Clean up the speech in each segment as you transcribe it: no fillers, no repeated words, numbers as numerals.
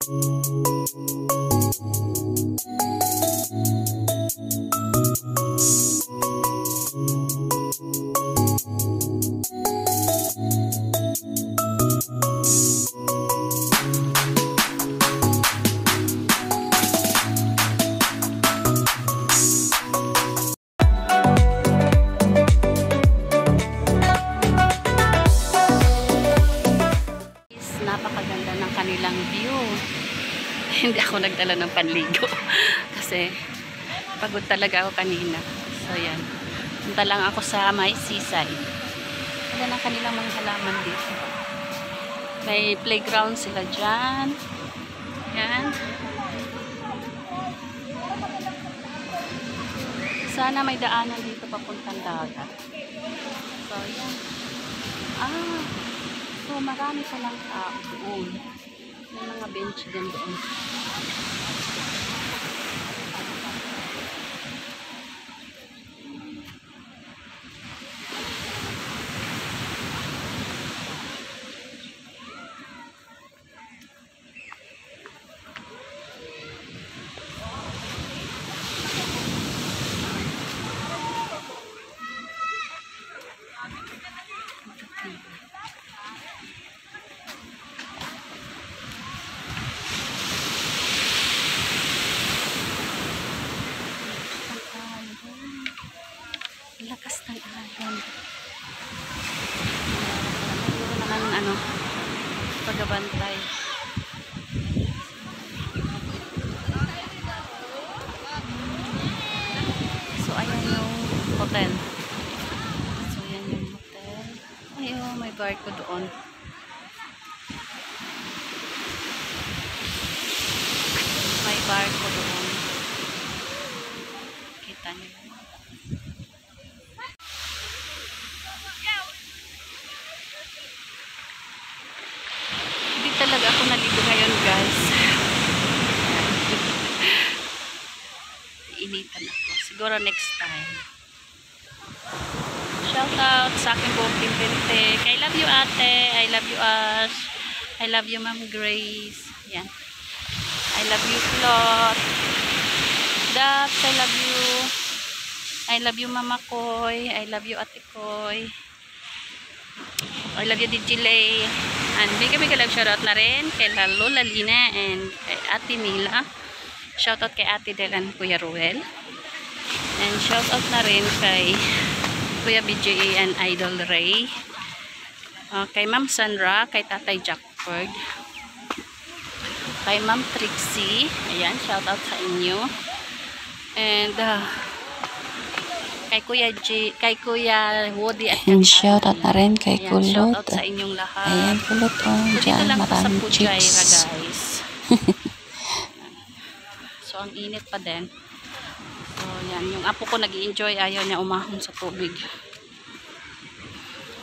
Napakaganda ng kanilang view. Hindi ako nagdala ng panligo kasi pagod talaga ako kanina. So yan, punta lang ako sa may seaside. Ganda ng kanilang mga halaman dito. May playground sila dyan. Yan. Sana may daanan dito papuntang dagat. So yan. So, marami palang tao doon. May mga bench din doon. Lakas ng alon. Mayroon naman pagbabantay. So ayan yung hotel. So ayan yung hotel. Ayun, may barko doon. May barko doon. Kita niyo. Talaga ako naligo ngayon, guys. Initan ako. Siguro next time. Shout out sa aking buong Pimpintek. I love you, ate. I love you, Ash. I love you, Ma'am Grace. Yan. I love you, Plot. Daps, I love you. I love you, Mama Koy. I love you, Ate Koy. I love you, Digilay. And bigay love shoutout na rin kay Lola Lina and kay Ate Mila. Shoutout kay Ate Del and Kuya Ruel. And shoutout na rin kay Kuya BJA and Idol Ray. Kay Ma'am Sandra, kay Tatay Jackford. Kay Ma'am Trixie. Ayan, shoutout sa inyo. And kay Kuya kay Kuya Woody at shoutout na rin kay Kulot. Shoutout sa inyong lahat. Ayan, Kulot. Diyan, maraming chicks. Guys. So, ang init pa din. So, yan. Yung apo ko nag-i-enjoy. Ayaw niya umahon sa tubig.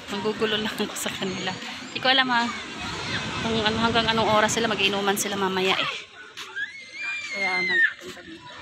Magugulo lang ako sa kanila. Hindi ko alam kung hanggang anong oras sila mag-iinuman sila mamaya eh. Kaya nagpunta dito.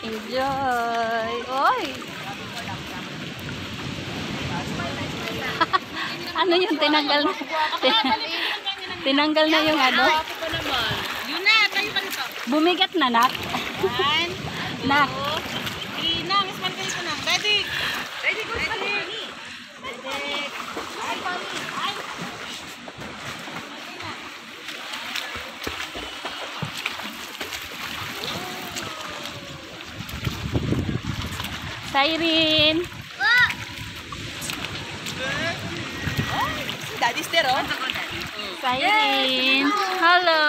Enjoy! Oy! Ano yung tinanggal na? Tinanggal na yung ano? Yun na, tayo pa nito. Bumigat na, nak? Nak? Inang, isman kayo ko na. Ready? Ready, good pa rin. Ready. Ay, Pami. Ay. Siren. Daddy's there, oh. Siren. Hello.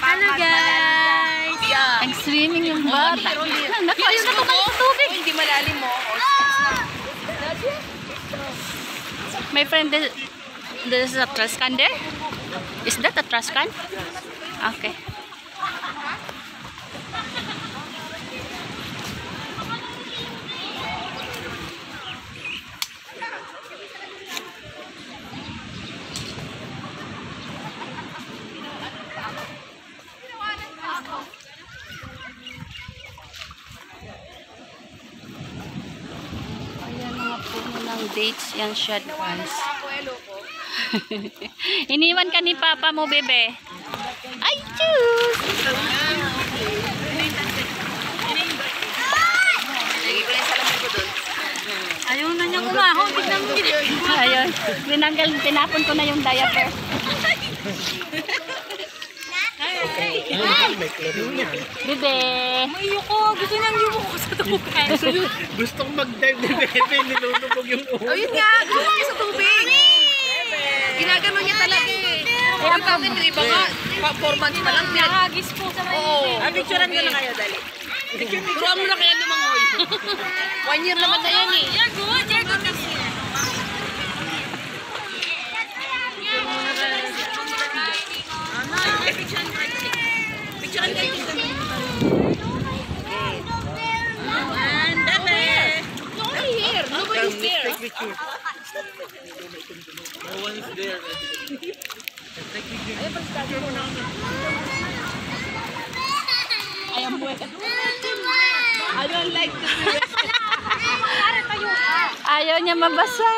Hello guys. Nag-swimming yung bata. Naku, ayun na tumayo sa tubig. Hindi malalim mo. My friend, this is a trash can there? Is that a trash can? Okay. Ayan mga puno ng dates yan siya guys. Iniwan ka ni Papa mo, bebe. Ay, choose! Ayaw na niyang umahon. Tignan mo. Ayun. Tinapon ko na yung diaper. Bebe. Mayo ko. Gusto niyang liwak ko sa tubig. Gustong mag-dive ni Bebe, nilulubog yung ulo. Ayun nga. Gusto niya sa tubig. Ginagano niya talaga eh. Kaya pa rin baka 4 months pa lang. Nakagis po sa kayo. Oo. Picturean ko na kayo, dali. Turuan mo na kaya lumangoy. 1 year naman na yan eh. You're good. You're good kasi. Picturean kayo. And dali. Nobody here. Nobody's there. No one's there. I am wet. I don't like to be wet. Ayaw niya mabasa.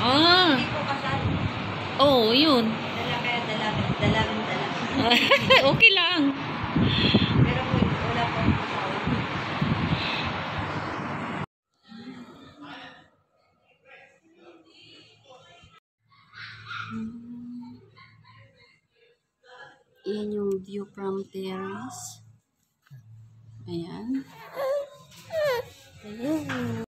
Ah. Oh, yun. Okay lang. Yan yung view from terrace. Ayan. Ayan.